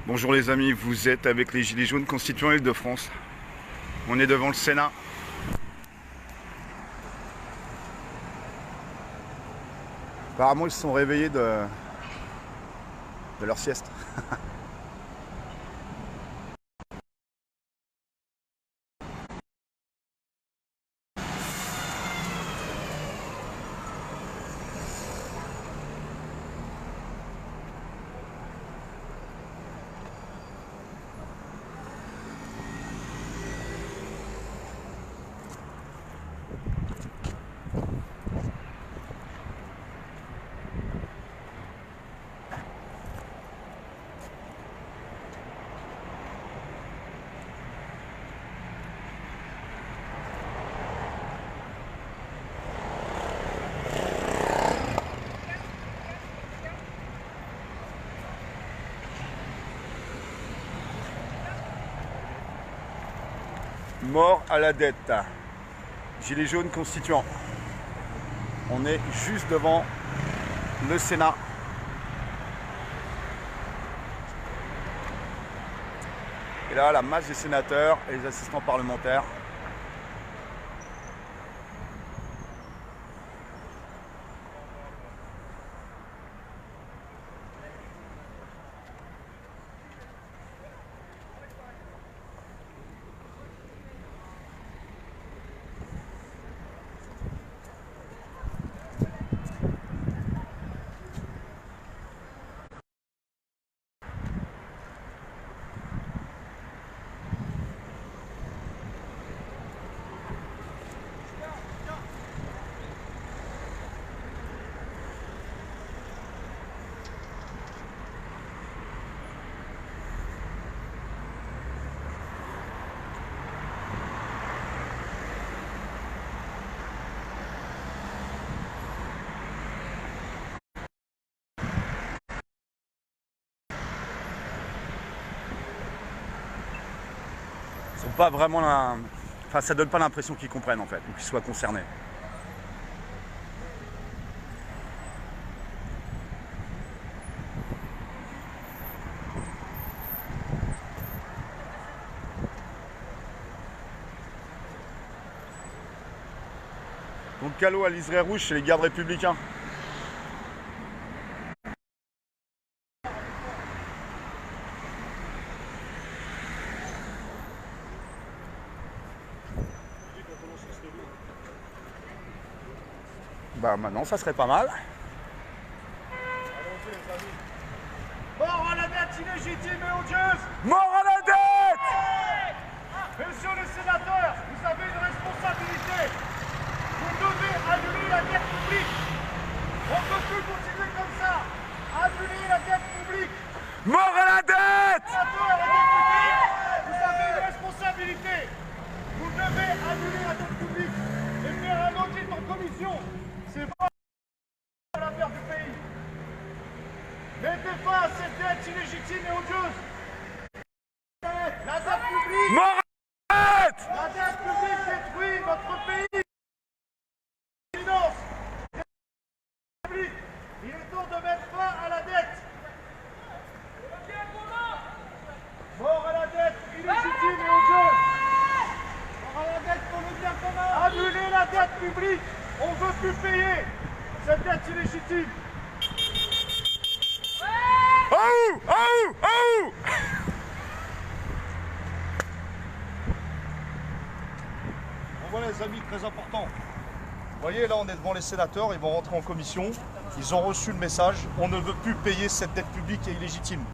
Bonjour les amis, vous êtes avec les Gilets jaunes constituant Île-de-France. On est devant le Sénat. Apparemment ils se sont réveillés de leur sieste. Mort à la dette. Gilets jaunes constituants. On est juste devant le Sénat. Et là, la masse des sénateurs et les assistants parlementaires. Pas vraiment enfin ça donne pas l'impression qu'ils comprennent en fait, ou qu'ils soient concernés. Donc Callot à liseré rouge chez les gardes républicains. Bah maintenant ça serait pas mal. Mort à la dette illégitime et odieuse! Mort à la dette! Messieurs les sénateurs, vous avez une responsabilité. Vous devez annuler la dette publique. On ne peut plus continuer comme ça. Annuler la dette publique. Mort à la dette! Sénateurs et députés, vous avez une responsabilité. Vous devez annuler la dette publique et faire un audit en commission. C'est pas l'affaire du pays. Mettez fin à cette dette illégitime et odieuse. La dette publique. Mort à la dette! La dette publique détruit notre pays. Finance. Il est temps de mettre fin à la dette. Mort à la dette illégitime et odieuse. Mort à la dette pour le bien commun. Annuler la dette publique. On ne veut plus payer cette dette illégitime. Oh! Oh! Oh! Voilà les amis, très important. Vous voyez, là on est devant les sénateurs, ils vont rentrer en commission. Ils ont reçu le message, on ne veut plus payer cette dette publique qui est illégitime.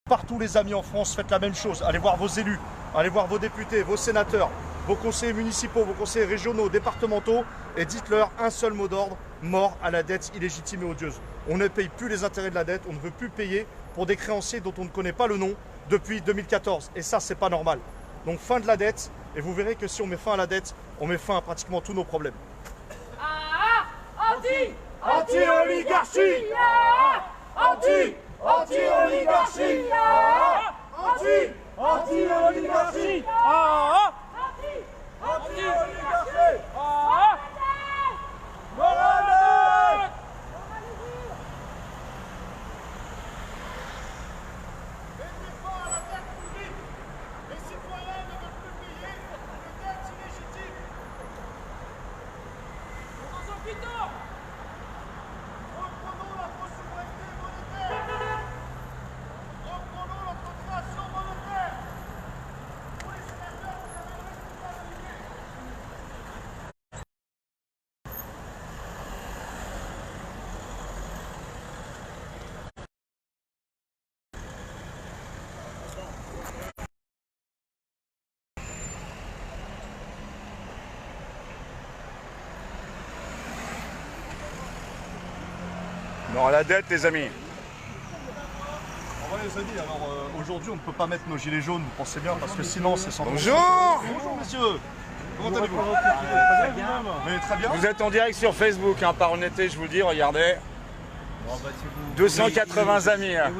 Partout les amis en France, faites la même chose. Allez voir vos élus, allez voir vos députés, vos sénateurs, vos conseillers municipaux, vos conseillers régionaux, départementaux et dites-leur un seul mot d'ordre, mort à la dette illégitime et odieuse. On ne paye plus les intérêts de la dette, on ne veut plus payer pour des créanciers dont on ne connaît pas le nom depuis 2014. Et ça, c'est pas normal. Donc fin de la dette, et vous verrez que si on met fin à la dette, on met fin à pratiquement tous nos problèmes. Anti-oligarchie! Anti-oligarchie! Anti-oligarchie! Anti-oligarchie! Morale! Mettez fin à Non, la dette, les amis. Ouais, les amis, alors aujourd'hui on ne peut pas mettre nos gilets jaunes, vous pensez bien, parce que sinon c'est sans. Bonjour. Bonjour messieurs. Comment allez-vous? Mais très bien. Vous êtes en direct sur Facebook, hein, par honnêteté, je vous le dis, regardez. 280 amis. Hein.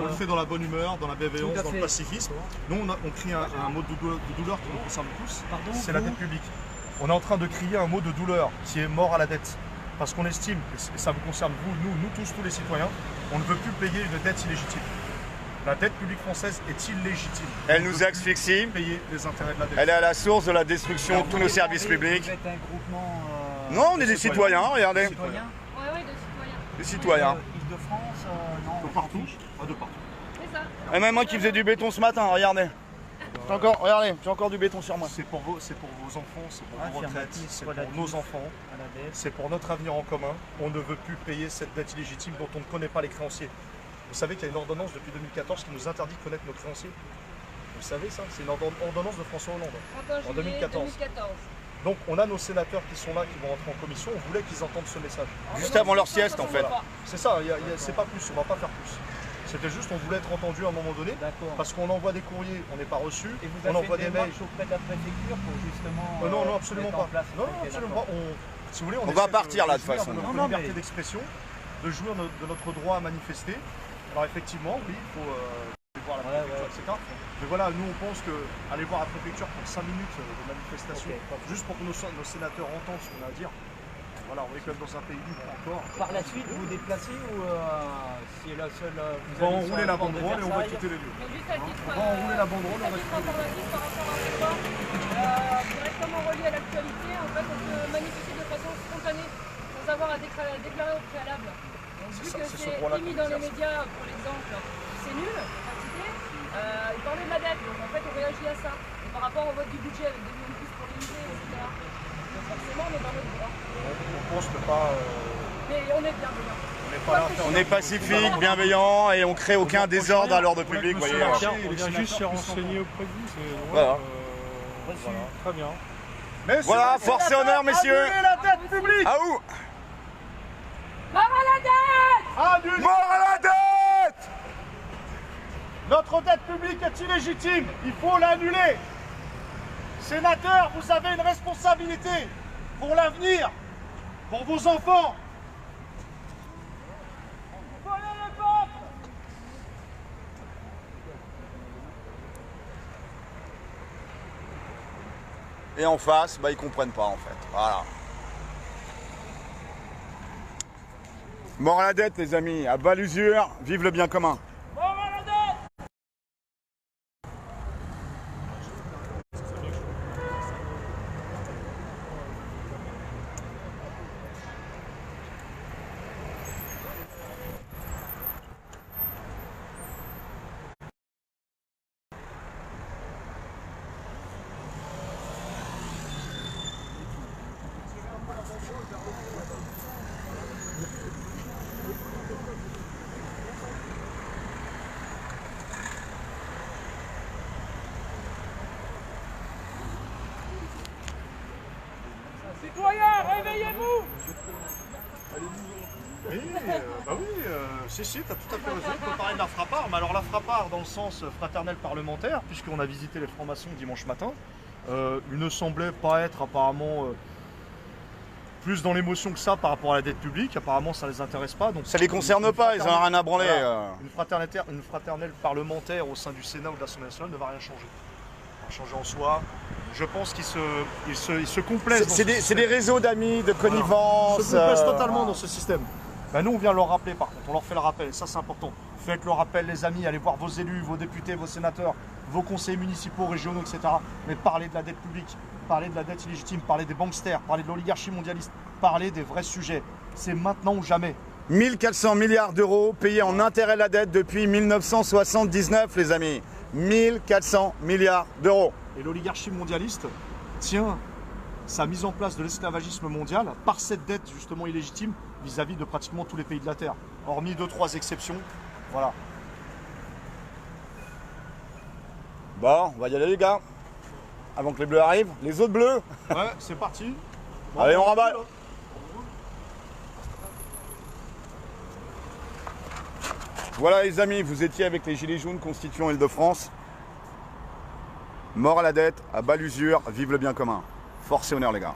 On le fait dans la bonne humeur, dans la bienveillance, dans le pacifisme. Nous on crie un mot de douleur qui nous concerne tous, c'est la dette publique. On est en train de crier un mot de douleur qui est mort à la dette. Parce qu'on estime, et ça vous concerne vous, nous tous, tous les citoyens, on ne veut plus payer une dette illégitime. La dette publique française est illégitime. Elle nous asphyxie. Payer les intérêts de la dette. Elle est à la source de la destruction de tous nos services publics. Vous êtes un groupement... Non, on est des citoyens, regardez. Citoyens Oui, de citoyens. Des citoyens. Île-de-France, non. De partout. De partout. C'est ça. Et même moi qui faisais du béton ce matin, regardez. J'ai encore du béton sur moi. C'est pour vos enfants, c'est pour vos retraites, affirmatif, c'est pour relatif nos enfants, à la dette. c'est pour notre avenir en commun. On ne veut plus payer cette dette illégitime dont on ne connaît pas les créanciers. Vous savez qu'il y a une ordonnance depuis 2014 qui nous interdit de connaître nos créanciers. Vous savez ça? C'est une ordonnance de François Hollande. 31 En juillet 2014. 2014. Donc on a nos sénateurs qui sont là, qui vont rentrer en commission. On voulait qu'ils entendent ce message. Juste avant leur sieste, en fait. C'est ça, c'est pas plus, on va pas faire plus. C'était juste, on voulait être entendu à un moment donné. D'accord. Parce qu'on envoie des courriers, on n'est pas reçu. Et vous On avez envoie fait des des mails. démarches auprès de la préfecture pour justement... Non, absolument mettre en pas. place. Non, Ok, absolument d'accord. pas. Si vous voulez, On va essaie partir, là, de toute jouir façon. notre Non, non, liberté mais- d'expression, de jouir de notre droit à manifester. Alors effectivement, oui, il faut aller voir la préfecture, etc. Mais voilà, nous on pense que aller voir la préfecture pour 5 minutes de manifestation, Ok. juste pour que nos sénateurs entendent ce qu'on a à dire. Voilà, on est quand même dans un pays libre encore. Par la suite, vous vous déplacez ou c'est la seule... On va enrouler la banderole et on va quitter les lieux. Donc juste à titre, On va enrouler la banderole et on va titre quitter les lieux. informatif par rapport à ce soir, directement relié à l'actualité, en fait on peut manifester de façon spontanée, sans avoir à déclarer au préalable. Donc vu ça, que c'est ce c'est droit-là émis qu'on dans les exerce. médias, pour l'exemple, c'est nul, quantité, il parlait de la dette, donc en fait on réagit à ça. Et par rapport au vote du budget avec 2 millions de plus pour les musées, etc. Donc forcément on est dans notre droit. On pense ne pas. Mais on est bienveillant. On n'est pas là à faire. On est pacifique, bienveillant et on crée aucun désordre à l'ordre public, vous voyez. On vient juste se renseigner auprès de vous. Voilà. Voilà. Très bien. Mais Voilà, force et honneur, messieurs. Annulez la dette publique. À où? Mort à la dette! Annulez. Mort à la dette! Notre dette publique est illégitime. Il faut l'annuler. Sénateurs, vous avez une responsabilité pour l'avenir, pour vos enfants. Voyez le peuple. Et en face, bah ils comprennent pas en fait. Voilà. Mort à la dette, les amis. À bas l'usure, vive le bien commun. Citoyens, réveillez-vous! Oui, si, tu as tout à fait raison. On peut parler de la frappard, mais alors la frappard dans le sens fraternel parlementaire, puisqu'on a visité les francs-maçons dimanche matin, il ne semblait pas être apparemment plus dans l'émotion que ça par rapport à la dette publique. Apparemment, ça ne les intéresse pas. Donc, Ça les concerne pas, ils en ont rien à branler. Voilà. Une fraternelle parlementaire au sein du Sénat ou de l'Assemblée nationale ne va rien changer. Ça va changer en soi. Je pense qu'ils se complaisent. C'est des réseaux d'amis, de connivence. Ils se complaisent totalement dans ce système. Ben nous, on vient leur rappeler par contre, on leur fait le rappel, et ça c'est important. Faites le rappel, les amis, allez voir vos élus, vos députés, vos sénateurs, vos conseillers municipaux, régionaux, etc. Mais parlez de la dette publique, parlez de la dette illégitime, parlez des banksters, parlez de l'oligarchie mondialiste, parlez des vrais sujets. C'est maintenant ou jamais. 1400 milliards d'euros payés en intérêt à la dette depuis 1979, les amis. 1400 milliards d'euros. Et l'oligarchie mondialiste tient sa mise en place de l'esclavagisme mondial par cette dette justement illégitime vis-à-vis de pratiquement tous les pays de la Terre. Hormis 2-3 exceptions, voilà. Bon, on va y aller les gars. Avant que les bleus arrivent. Les autres bleus. Ouais, c'est parti. Bon, Allez, on remballe. Voilà les amis, vous étiez avec les Gilets jaunes constituant Île-de-France. Mort à la dette, à bas l'usure, vive le bien commun. Force et honneur les gars.